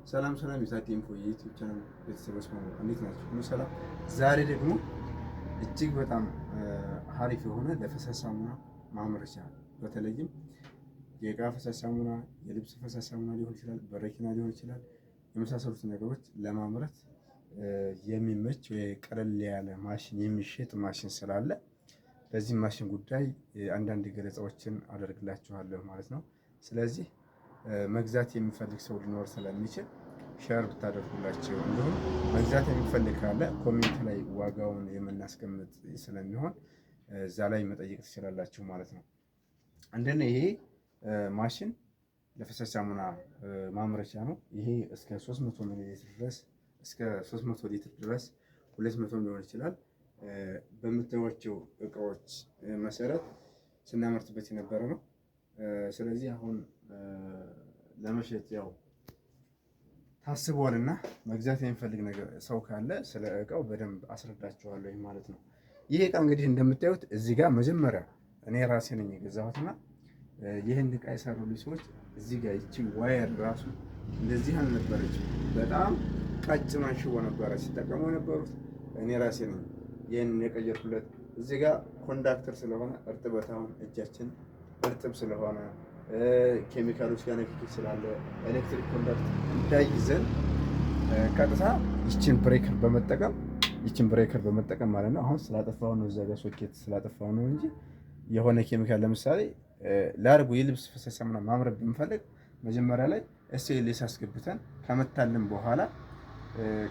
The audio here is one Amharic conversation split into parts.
ሰላም የሳቲ ኢንፎ የዩቲዩብ ቻናል ቤተሰቦች ማለት እንዴት ናችሁ? ሁሉ ሰላም። ዛሬ ደግሞ እጅግ በጣም ሀሪፍ የሆነ ለፈሳሽ ሳሙና ማምረቻ በተለይም የእቃ ፈሳሽ ሳሙና፣ የልብስ ፈሳሽ ሳሙና ሊሆን ይችላል፣ በረኪና ሊሆን ይችላል፣ የመሳሰሉት ነገሮች ለማምረት የሚመች ወይ ቀለል ያለ ማሽን የሚሸጥ ማሽን ስላለ በዚህ ማሽን ጉዳይ አንዳንድ ገለጻዎችን አደርግላችኋለሁ ማለት ነው። ስለዚህ መግዛት የሚፈልግ ሰው ሊኖር ስለሚችል ሼር ብታደርጉላቸው፣ እንዲሁም መግዛት የሚፈልግ ካለ ኮሜንት ላይ ዋጋውን የምናስቀምጥ ስለሚሆን እዛ ላይ መጠየቅ ትችላላችሁ ማለት ነው። እንደነ ይሄ ማሽን ለፈሳሽ ሳሙና ማምረቻ ነው። ይሄ እስከ 300 ሚሊ ሊትር ድረስ እስከ 300 ሊትር ድረስ 200 ሊሆን ይችላል በምታዩቸው እቃዎች መሰረት ስናመርትበት የነበረ ነው። ስለዚህ አሁን ለመሸጥ ያው ታስቧልና መግዛት የሚፈልግ ነገር ሰው ካለ ስለ እቃው በደንብ አስረዳችኋለሁ ማለት ነው። ይሄ እቃ እንግዲህ እንደምታዩት እዚህ ጋር መጀመሪያ እኔ ራሴ ነኝ የገዛሁትና ይህን እቃ የሰሩልኝ ሰዎች እዚህ ጋር ይቺ ዋየር ራሱ እንደዚህ አልነበረችም። በጣም ቀጭኗ ሽቦ ነበረ ሲጠቀሙ የነበሩት። እኔ ራሴ ነኝ ይህን የቀየርኩለት። እዚህ ጋር ኮንዳክተር ስለሆነ እርጥበት አሁን እጃችን እርጥብ ስለሆነ ኬሚካሎች ጋር ንክኪ ስላለ ኤሌክትሪክ ኮንዳክተር እንዳይዘን ቀጥታ ይችን ብሬከር በመጠቀም ማለት ነው። አሁን ስላጠፋው ነው እዛ ጋር ሶኬት ስላጠፋው ነው እንጂ የሆነ ኬሚካል ለምሳሌ ላርጉ የልብስ ፈሳሽ ሳሙና ማምረት ብንፈልግ መጀመሪያ ላይ ኤስኤልኤስ አስገብተን ከመታልን በኋላ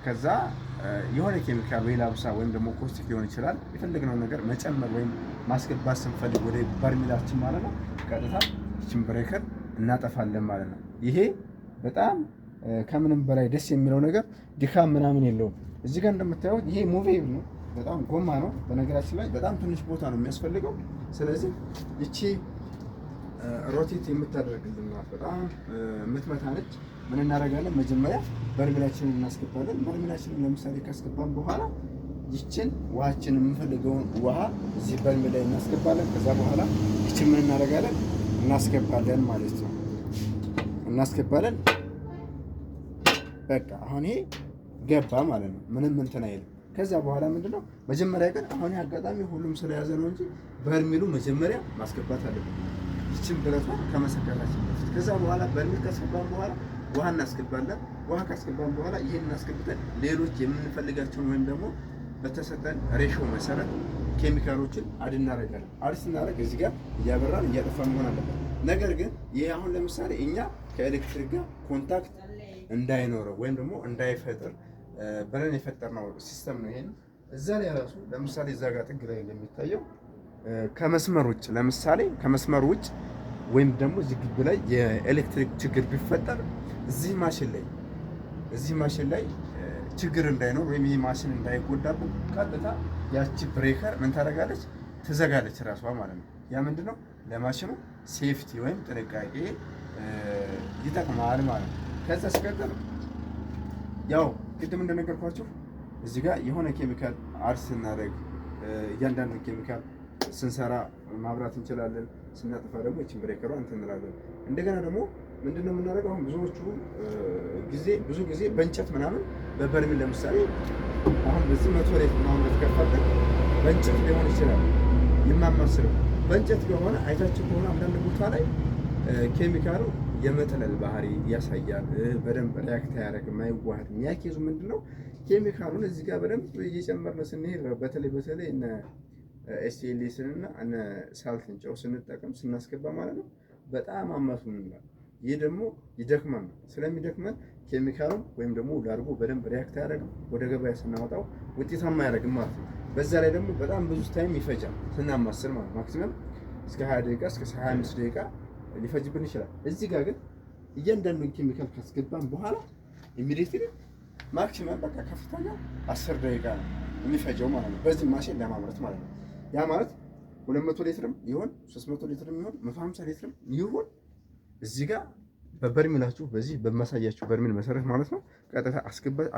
ከዛ የሆነ ኬሚካል ወይ ላብሳ ወይም ደግሞ ኮስቲክ ሊሆን ይችላል የፈለግነው ነገር መጨመር ወይም ማስገባት ስንፈልግ ወደ በርሚላችን ማለት ነው ቀጥታ ይችን ብሬከር እናጠፋለን ማለት ነው። ይሄ በጣም ከምንም በላይ ደስ የሚለው ነገር ድካም ምናምን የለውም። እዚህ ጋር እንደምታዩት ይሄ ሙቬብል ነው፣ በጣም ጎማ ነው። በነገራችን ላይ በጣም ትንሽ ቦታ ነው የሚያስፈልገው። ስለዚህ ይቺ ሮቴት የምታደርግልን ናት፣ በጣም የምትመታ ነች። ምን እናደርጋለን? መጀመሪያ በርሚላችንን እናስገባለን። በርሚላችንን ለምሳሌ ካስገባን በኋላ ይችን ውሃችን የምንፈልገውን ውሃ እዚህ በርሚል ላይ እናስገባለን። ከዛ በኋላ ይችን ምን እናደርጋለን? እናስገባለን ማለት ነው። እናስገባለን። በቃ አሁን ይሄ ገባ ማለት ነው። ምንም እንትን አይልም። ከዛ በኋላ ምንድነው መጀመሪያ ግን አሁን አጋጣሚ ሁሉም ስለያዘ ነው እንጂ በርሚሉ መጀመሪያ ማስገባት አለብን። ይችን ብረቷ ከመሰካታችን በፊት ከዛ በኋላ በርሚል ካስገባን በኋላ ውሃ እናስገባለን። ውሃ ካስገባን በኋላ ይሄን እናስገብተን ሌሎች የምንፈልጋቸውን ወይም ደግሞ በተሰጠን ሬሾ መሰረት ኬሚካሎችን አድ እናደርጋለን። አድ ስናደርግ እዚህ ጋር እያበራን እያጠፋን መሆን አለበት። ነገር ግን ይሄ አሁን ለምሳሌ እኛ ከኤሌክትሪክ ጋር ኮንታክት እንዳይኖረው ወይም ደግሞ እንዳይፈጥር ብለን የፈጠርነው ሲስተም ነው። ይሄን እዛ ላይ ራሱ ለምሳሌ እዛ ጋር ጥግ ላይ እንደሚታየው ከመስመር ውጭ ለምሳሌ ከመስመር ውጭ ወይም ደግሞ እዚህ ግቢ ላይ የኤሌክትሪክ ችግር ቢፈጠር እዚህ ማሽን ላይ ችግር እንዳይኖር ወይም ይሄ ማሽን እንዳይጎዳብን ቀጥታ ያቺ ብሬከር ምን ታደርጋለች? ትዘጋለች ራሷ ማለት ነው። ያ ምንድነው ለማሽኑ ሴፍቲ ወይም ጥንቃቄ ይጠቅማል ማለት ነው። ከዛ ሲቀጥል ያው ቅድም እንደነገርኳችሁ እዚህ ጋር የሆነ ኬሚካል አድ ስናደርግ እያንዳንዱ ኬሚካል ስንሰራ ማብራት እንችላለን። ስናጠፋ ደግሞ እቺን ብሬከሯ እንትን እንላለን። እንደገና ደግሞ ምንድነው የምናደርገው? አሁን ብዙ ጊዜ በእንጨት ምናምን በበርሚል ለምሳሌ አሁን በዚህ 100 ሊትር ማምረት ከፈለግን በእንጨት ሊሆን ይችላል የማማስለው። በእንጨት ከሆነ አይታችሁ ከሆነ አንዳንድ ቦታ ላይ ኬሚካሉ የመጥለል ባህሪ ያሳያል። በደንብ ሪያክት አያደርግም፣ አይዋሃድም። የሚያኬዙ ምንድነው ኬሚካሉን እዚህ ጋር በደንብ እየጨመርን ስንሄድ በተለይ እነ ኤስኤልኤስን እና እነ ሳልትን ጨው ስንጠቀም ስናስገባ ማለት ነው በጣም አማሱን እንላለን። ይህ ደግሞ ይደክመን ነው። ስለሚደክመን ኬሚካሉን ወይም ደግሞ ላርጎ በደንብ ሪያክት አያደርግም፣ ወደ ገበያ ስናወጣው ውጤታማ አያደርግም ማለት ነው። በዛ ላይ ደግሞ በጣም ብዙ ታይም ይፈጃል ስናማስል ማለት ነው። ማክሲመም እስከ 20 ደቂቃ እስከ 25 ደቂቃ ሊፈጅብን ይችላል። እዚህ ጋር ግን እያንዳንዱን ኬሚካል ካስገባን በኋላ ኢሚዲየትሊ ማክሲመም በቃ ከፍተኛ 10 ደቂቃ ነው የሚፈጀው ማለት ነው፣ በዚህ ማሽን ለማምረት ማለት ነው። ያ ማለት 200 ሊትርም ይሁን 300 ሊትርም ይሁን 150 ሊትርም ይሁን እዚህ ጋር በበርሚላችሁ በዚህ በማሳያችሁ በርሚል መሰረት ማለት ነው ቀጥታ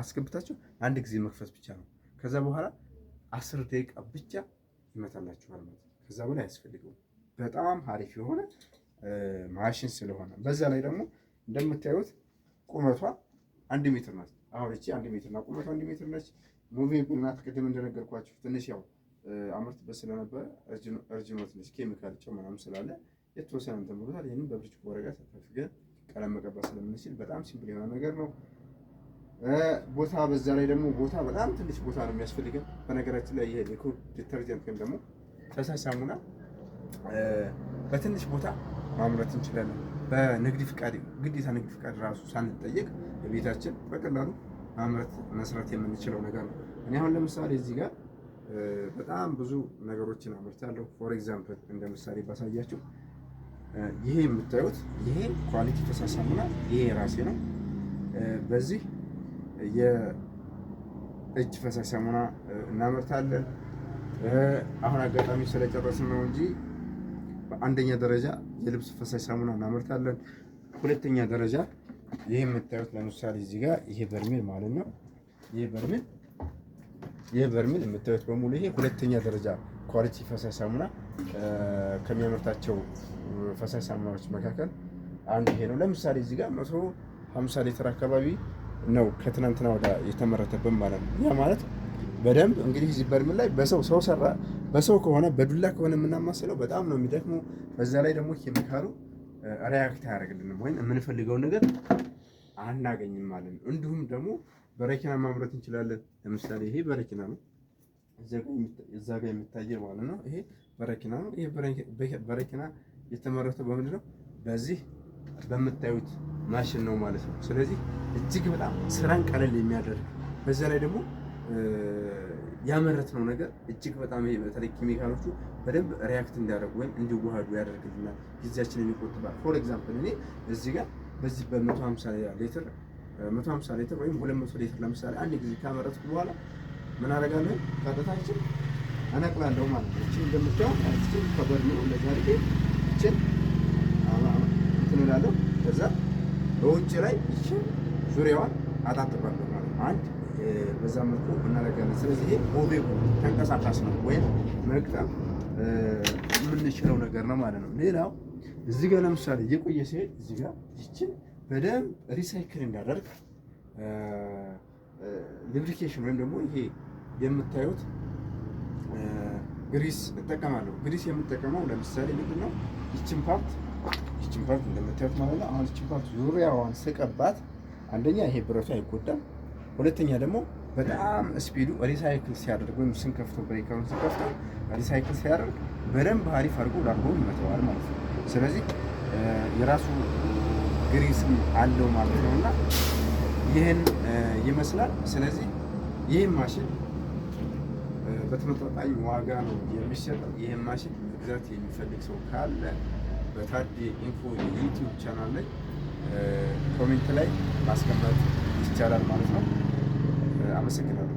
አስገብታችሁ አንድ ጊዜ መክፈት ብቻ ነው። ከዛ በኋላ 10 ደቂቃ ብቻ ይመታላችኋል ማለት ነው። ከዛ በላይ አያስፈልገውም። በጣም አሪፍ የሆነ ማሽን ስለሆነ በዛ ላይ ደግሞ እንደምታዩት ቁመቷ 1 ሜትር ናት። አሁን እቺ 1 ሜትር ናት፣ ቁመቷ 1 ሜትር ነች። ሙቬብል ናት። ቅድም እንደነገርኳችሁ ትንሽ ያው አምርትበት ስለነበረ እርጅኖት ነች። ኬሚካል ጨው ምናምን ስላለ የተወሰነ እንትን ብሎታል። ይህንም በብርጭቆ ወረቀት ተፈግገን ቀለም መቀባት ስለምንችል በጣም ሲምፕል የሆነ ነገር ነው። ቦታ በዛ ላይ ደግሞ ቦታ በጣም ትንሽ ቦታ ነው የሚያስፈልገን። በነገራችን ላይ ይሄ ሊኩዊድ ዲተርጀንት ወይም ደግሞ ፈሳሽ ሳሙና በትንሽ ቦታ ማምረት እንችላለን። በንግድ ፍቃድ ግዴታ ንግድ ፍቃድ ራሱ ሳንጠየቅ በቤታችን በቀላሉ ማምረት መስራት የምንችለው ነገር ነው። እኔ አሁን ለምሳሌ እዚህ ጋር በጣም ብዙ ነገሮችን አመርታለሁ። ፎር ኤግዛምፕል እንደ ምሳሌ ባሳያችሁ ይሄ የምታዩት ይሄ ኳሊቲ ፈሳሽ ሳሙና ይሄ ራሴ ነው። በዚህ የእጅ ፈሳሽ ሳሙና እናመርታለን። አሁን አጋጣሚ ስለጨረስን ነው እንጂ በአንደኛ ደረጃ የልብስ ፈሳሽ ሳሙና እናመርታለን። ሁለተኛ ደረጃ ይሄ የምታዩት ለምሳሌ እዚህ ጋር ይሄ በርሜል ማለት ነው። ይሄ በርሜል የምታዩት በሙሉ ይሄ ሁለተኛ ደረጃ ኳሊቲ ፈሳሽ ሳሙና ከሚያመርታቸው ፈሳሽ ሳሙናዎች መካከል አንዱ ይሄ ነው። ለምሳሌ እዚህ ጋር 150 ሊትር አካባቢ ነው ከትናንትና ወደ የተመረተብን ማለት ነው። ያ ማለት በደንብ እንግዲህ እዚህ በርሜል ላይ በሰው ከሆነ በዱላ ከሆነ የምናማስለው በጣም ነው የሚደክመው። በዛ ላይ ደግሞ ኬሚካሉ ሪያክት አያደርግልንም ወይም የምንፈልገውን ነገር አናገኝም ማለት ነው። እንዲሁም ደግሞ በረኪና ማምረት እንችላለን። ለምሳሌ ይሄ በረኪና ነው፣ እዛ ጋር የሚታየው ማለት ነው። ይሄ በረኪና ነው። ይሄ በረኪና የተመረተው በምንድን ነው? በዚህ በምታዩት ማሽን ነው ማለት ነው። ስለዚህ እጅግ በጣም ስራን ቀለል የሚያደርግ በዛ ላይ ደግሞ ያመረትነው ነገር እጅግ በጣም በተለይ ኬሚካሎቹ በደንብ ሪያክት እንዲያደርጉ ወይም እንዲዋሃዱ ያደርግልናል። ጊዜያችንን ይቆጥባል። ፎር ኤግዛምፕል እኔ እዚህ ጋር በዚህ በ150 ሊትር ወይም 200 ሊትር ለምሳሌ አንድ ጊዜ ካመረትኩ በኋላ ምን አደርጋለሁ? ቀጥታችን አነቅላለሁ ማለት ነው። እቺ እንደምታዩት እቺ ከበርሜሉ እንደዛ አድርጌ እቺን እንትን እላለሁ። ከዛ በውጭ ላይ እቺ ዙሪያዋን አጣጥባለሁ ማለት ነው። አንድ በዛ መልኩ እናደርጋለን። ስለዚህ ይሄ ሞቬብል ተንቀሳቃሽ ነው ወይም መግጠም የምንችለው ነገር ነው ማለት ነው። ሌላው እዚህ ጋር ለምሳሌ እየቆየ ሲሄድ እዚህ ጋር ይችን በደንብ ሪሳይክል እንዳደርግ ሉብሪኬሽን ወይም ደግሞ ይሄ የምታዩት ግሪስ እጠቀማለሁ። ግሪስ የምጠቀመው ለምሳሌ ምንድን ነው? ይችን ፓርት እንደምታዩት ማለት ነው። አሁን ይችን ፓርት ዙሪያዋን ስቀባት አንደኛ ይሄ ብረቱ አይጎዳም፣ ሁለተኛ ደግሞ በጣም ስፒዱ ሪሳይክል ሲያደርግ ወይም ስንከፍተው ብሬከሩን ስንከፍተው ሪሳይክል ሲያደርግ በደንብ አሪፍ አድርጎ ላርጎውን ይመተዋል ማለት ነው። ስለዚህ የራሱ ግሪስም አለው ማለት ነው እና ይህን ይመስላል። ስለዚህ ይህን ማሽን በተመጣጣኝ ዋጋ ነው የሚሸጠው። ይህን ማሽን መግዛት የሚፈልግ ሰው ካለ በታዴ ኢንፎ የዩቲዩብ ቻናል ላይ ኮሜንት ላይ ማስቀመጥ ይቻላል ማለት ነው። አመሰግናለሁ።